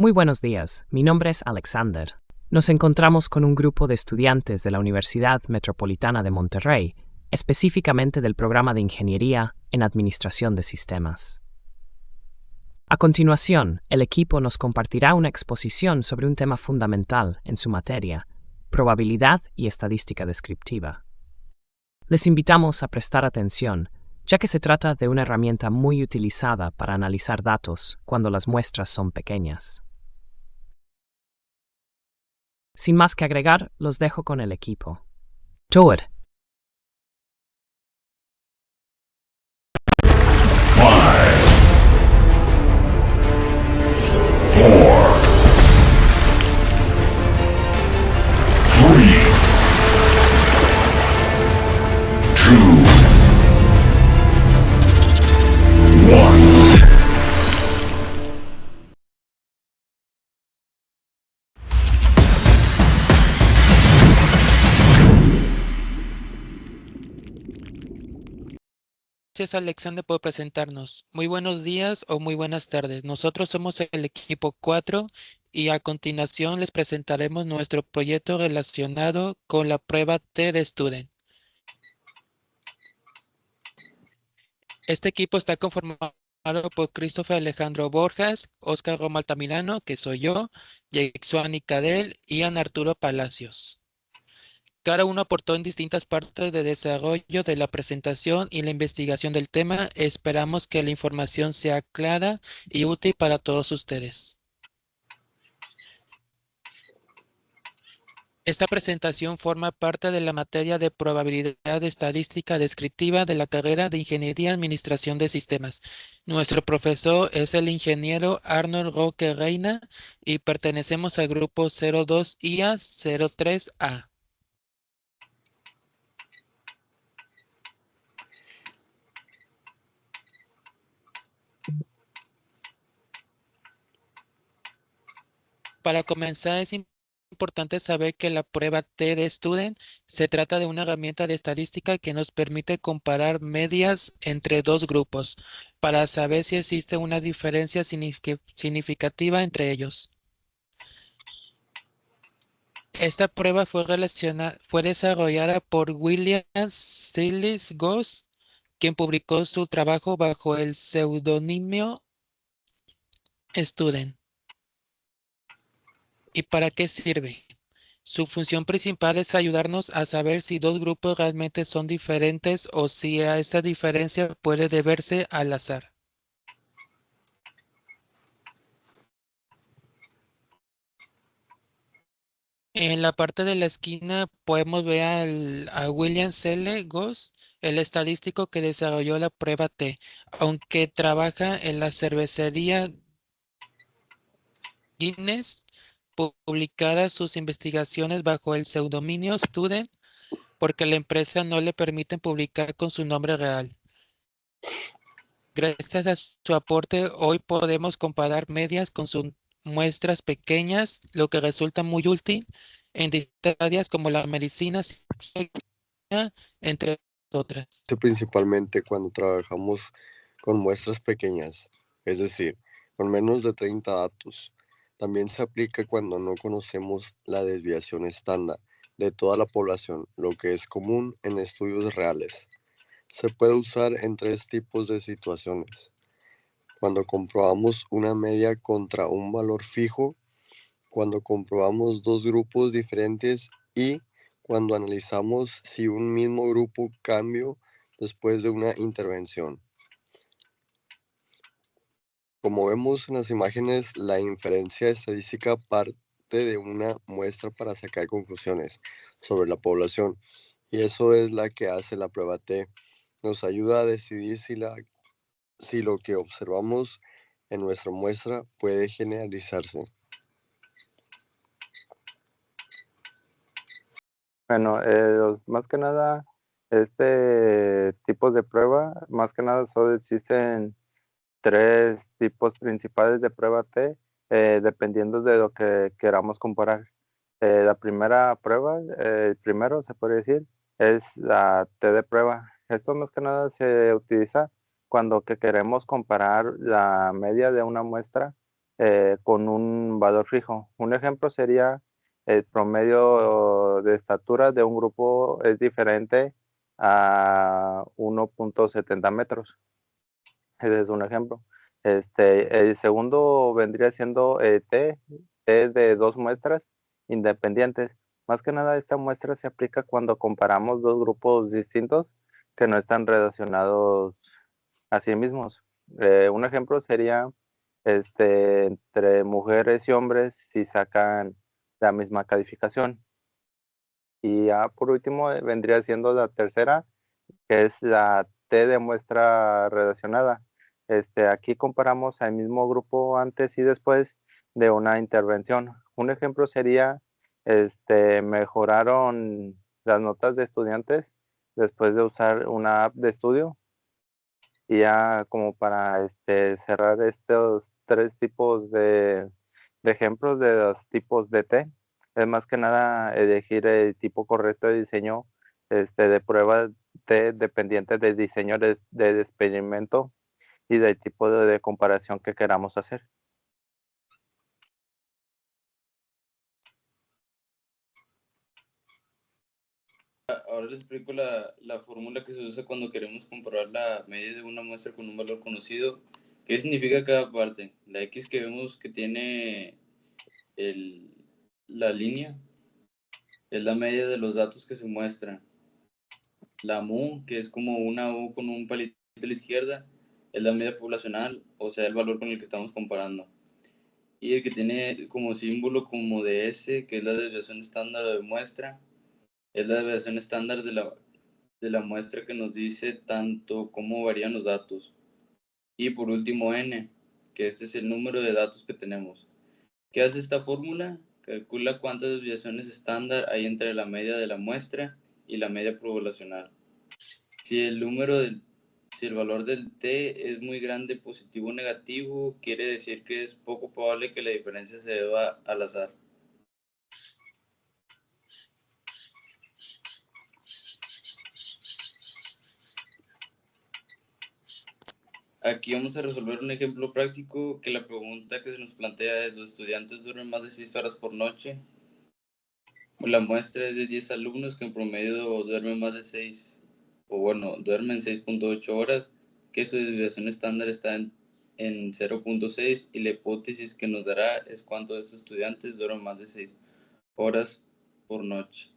Muy buenos días, mi nombre es Alexander. Nos encontramos con un grupo de estudiantes de la Universidad Metropolitana de Monterrey, específicamente del programa de Ingeniería en Administración de Sistemas. A continuación, el equipo nos compartirá una exposición sobre un tema fundamental en su materia, probabilidad y estadística descriptiva. Les invitamos a prestar atención, ya que se trata de una herramienta muy utilizada para analizar datos cuando las muestras son pequeñas. Sin más que agregar, los dejo con el equipo. Toad. 4, 3, 2, 1. Gracias, Alexander, por presentarnos. Muy buenos días o muy buenas tardes. Nosotros somos el equipo 4 y a continuación les presentaremos nuestro proyecto relacionado con la prueba T de Student. Este equipo está conformado por Christopher Alejandro Borjas, Oscar Roma Altamirano, que soy yo, Yexuani Cadel y Ian Arturo Palacios. Cada uno aportó en distintas partes de desarrollo de la presentación y la investigación del tema. Esperamos que la información sea clara y útil para todos ustedes. Esta presentación forma parte de la materia de probabilidad estadística descriptiva de la carrera de Ingeniería en Administración de Sistemas. Nuestro profesor es el ingeniero Arnold Roque Reina y pertenecemos al grupo 02 IA 03A. Para comenzar, es importante saber que la prueba T de Student se trata de una herramienta de estadística que nos permite comparar medias entre dos grupos para saber si existe una diferencia significativa entre ellos. Esta prueba fue desarrollada por William Stiles Goss, quien publicó su trabajo bajo el seudónimo Student. ¿Y para qué sirve? Su función principal es ayudarnos a saber si dos grupos realmente son diferentes o si a esa diferencia puede deberse al azar. En la parte de la esquina podemos ver a William C. Goss, el estadístico que desarrolló la prueba T, aunque trabaja en la cervecería Guinness, publicada sus investigaciones bajo el seudónimo Student, porque la empresa no le permite publicar con su nombre real. Gracias a su aporte, hoy podemos comparar medias con sus muestras pequeñas, lo que resulta muy útil en distintas áreas como la medicina, entre otras. Principalmente cuando trabajamos con muestras pequeñas, es decir, con menos de 30 datos. También se aplica cuando no conocemos la desviación estándar de toda la población, lo que es común en estudios reales. Se puede usar en tres tipos de situaciones. Cuando comprobamos una media contra un valor fijo, cuando comprobamos dos grupos diferentes y cuando analizamos si un mismo grupo cambia después de una intervención. Como vemos en las imágenes, la inferencia estadística parte de una muestra para sacar conclusiones sobre la población, y eso es la que hace la prueba T. Nos ayuda a decidir si lo que observamos en nuestra muestra puede generalizarse. Bueno, más que nada, este tipo de prueba, más que nada solo existen tres tipos principales de prueba T, dependiendo de lo que queramos comparar. La primera prueba, primero se puede decir, es la T de prueba. Esto más que nada se utiliza cuando que queremos comparar la media de una muestra con un valor fijo. Un ejemplo sería el promedio de estatura de un grupo es diferente a 1.70 metros. Ese es un ejemplo. El segundo vendría siendo T de 2 muestras independientes. Más que nada, esta muestra se aplica cuando comparamos dos grupos distintos que no están relacionados a sí mismos. Un ejemplo sería entre mujeres y hombres si sacan la misma calificación. Y ya por último vendría siendo la tercera, que es la T de muestra relacionada. Aquí comparamos al mismo grupo antes y después de una intervención. Un ejemplo sería, mejoraron las notas de estudiantes después de usar una app de estudio. Y ya como para cerrar estos tres tipos de ejemplos de los tipos de T, es más que nada elegir el tipo correcto de diseño de prueba T dependiente del diseño del experimento y del tipo de comparación que queramos hacer. Ahora les explico la fórmula que se usa cuando queremos comprobar la media de una muestra con un valor conocido. ¿Qué significa cada parte? La X que vemos que tiene la línea es la media de los datos que se muestran. La mu, que es como una U con un palito a la izquierda, es la media poblacional, o sea, el valor con el que estamos comparando. Y el que tiene como símbolo como de S, que es la desviación estándar de muestra, es la desviación estándar de la muestra que nos dice tanto cómo varían los datos. Y por último n, que este es el número de datos que tenemos. ¿Qué hace esta fórmula? Calcula cuántas desviaciones estándar hay entre la media de la muestra y la media poblacional. Si el valor del t es muy grande, positivo o negativo, quiere decir que es poco probable que la diferencia se deba al azar. Aquí vamos a resolver un ejemplo práctico que la pregunta que se nos plantea es: ¿los estudiantes duermen más de 6 horas por noche? La muestra es de 10 alumnos que en promedio duermen más de 6, duermen 6.8 horas, que su desviación estándar está en 0.6 y la hipótesis que nos dará es cuántos de estos estudiantes duermen más de 6 horas por noche.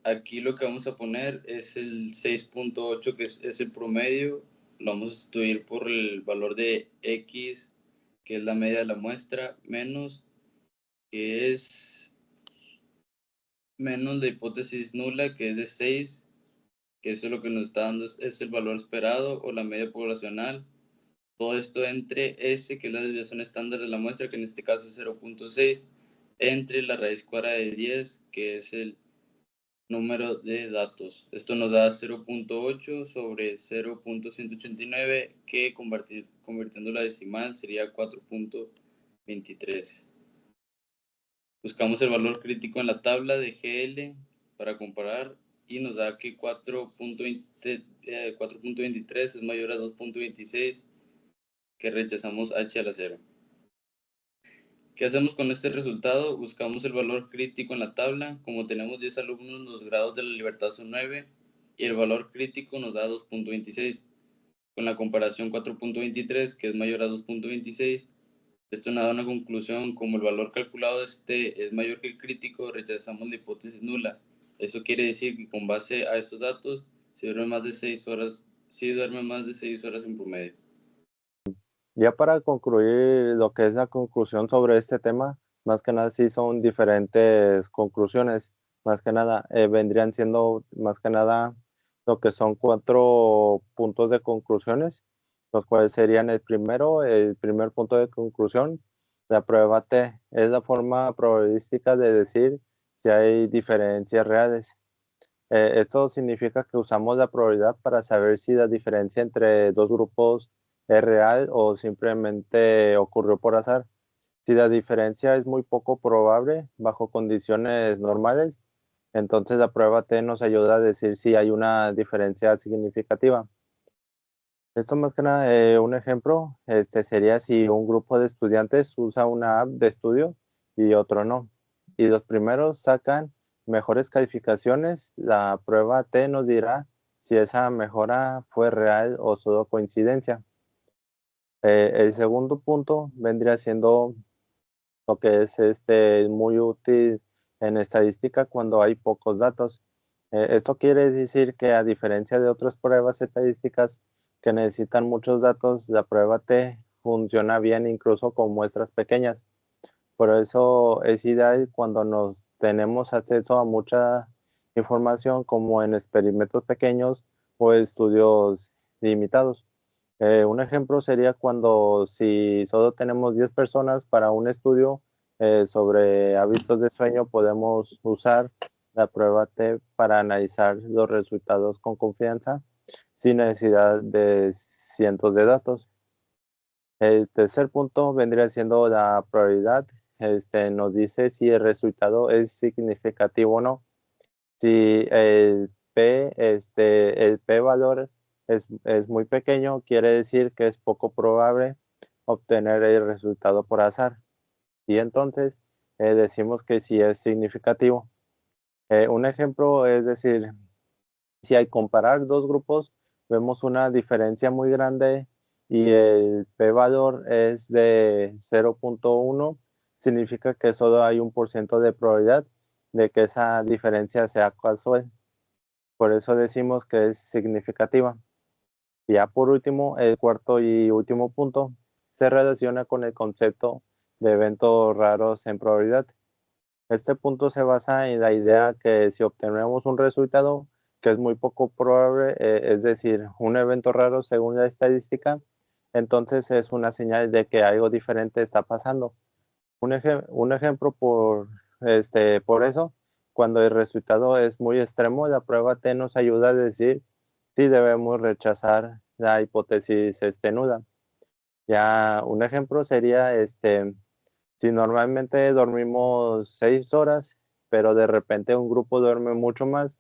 Aquí lo que vamos a poner es el 6.8, que es el promedio. Lo vamos a sustituir por el valor de X, que es la media de la muestra, menos, que es menos la hipótesis nula, que es de 6, que eso es lo que nos está dando, es el valor esperado o la media poblacional. Todo esto entre S, que es la desviación estándar de la muestra, que en este caso es 0.6, entre la raíz cuadrada de 10, que es el número de datos. Esto nos da 0.8 sobre 0.189, que convirtiendo la decimal sería 4.23. Buscamos el valor crítico en la tabla de GL para comparar y nos da que 4.23 es mayor a 2.26, que rechazamos H a la 0. ¿Qué hacemos con este resultado? Buscamos el valor crítico en la tabla. Como tenemos 10 alumnos, los grados de la libertad son 9 y el valor crítico nos da 2.26. Con la comparación 4.23, que es mayor a 2.26, esto nos da una conclusión: como el valor calculado es mayor que el crítico, rechazamos la hipótesis nula. Eso quiere decir que con base a estos datos, si duerme más de 6 horas en promedio. Ya para concluir lo que es la conclusión sobre este tema, más que nada sí son diferentes conclusiones, más que nada vendrían siendo más que nada lo que son 4 puntos de conclusiones, los cuales serían el primer punto de conclusión: la prueba T es la forma probabilística de decir si hay diferencias reales. Esto significa que usamos la probabilidad para saber si la diferencia entre dos grupos es real o simplemente ocurrió por azar. Si la diferencia es muy poco probable bajo condiciones normales, entonces la prueba T nos ayuda a decir si hay una diferencia significativa. Esto más que nada, un ejemplo, sería si un grupo de estudiantes usa una app de estudio y otro no. Y los primeros sacan mejores calificaciones, la prueba T nos dirá si esa mejora fue real o solo coincidencia. El segundo punto vendría siendo lo que es muy útil en estadística cuando hay pocos datos. Esto quiere decir que a diferencia de otras pruebas estadísticas que necesitan muchos datos, la prueba T funciona bien incluso con muestras pequeñas. Por eso es ideal cuando nos tenemos acceso a mucha información como en experimentos pequeños o estudios limitados. Un ejemplo sería cuando si solo tenemos 10 personas para un estudio sobre hábitos de sueño, podemos usar la prueba T para analizar los resultados con confianza sin necesidad de cientos de datos. El tercer punto vendría siendo la probabilidad. Nos dice si el resultado es significativo o no. Si el P valor es muy pequeño, quiere decir que es poco probable obtener el resultado por azar. Y entonces decimos que sí es significativo. Un ejemplo es decir, si al comparar dos grupos vemos una diferencia muy grande y el P valor es de 0.1, significa que solo hay 1% de probabilidad de que esa diferencia sea casual. Por eso decimos que es significativa. Y ya por último, el cuarto y último punto se relaciona con el concepto de eventos raros en probabilidad. Este punto se basa en la idea que si obtenemos un resultado que es muy poco probable, es decir, un evento raro según la estadística, entonces es una señal de que algo diferente está pasando. Un ejemplo por eso, cuando el resultado es muy extremo, la prueba T nos ayuda a decir si debemos rechazar la hipótesis nuda. Ya un ejemplo sería si normalmente dormimos 6 horas, pero de repente un grupo duerme mucho más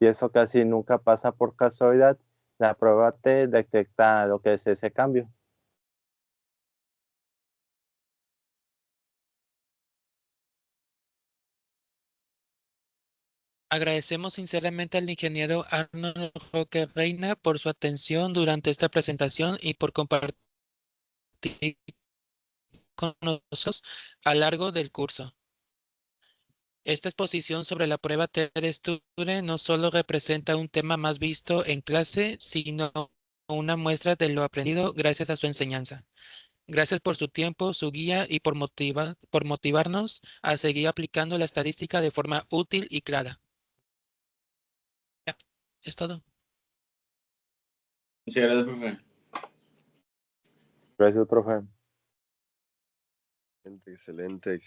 y eso casi nunca pasa por casualidad, la prueba T detecta lo que es ese cambio. Agradecemos sinceramente al ingeniero Arnold Roque Reina por su atención durante esta presentación y por compartir con nosotros a lo largo del curso. Esta exposición sobre la prueba TED-Sture no solo representa un tema más visto en clase, sino una muestra de lo aprendido gracias a su enseñanza. Gracias por su tiempo, su guía y por motivarnos a seguir aplicando la estadística de forma útil y clara. Ya, es todo. Muchas gracias, profe. Gracias, profe. Excelente.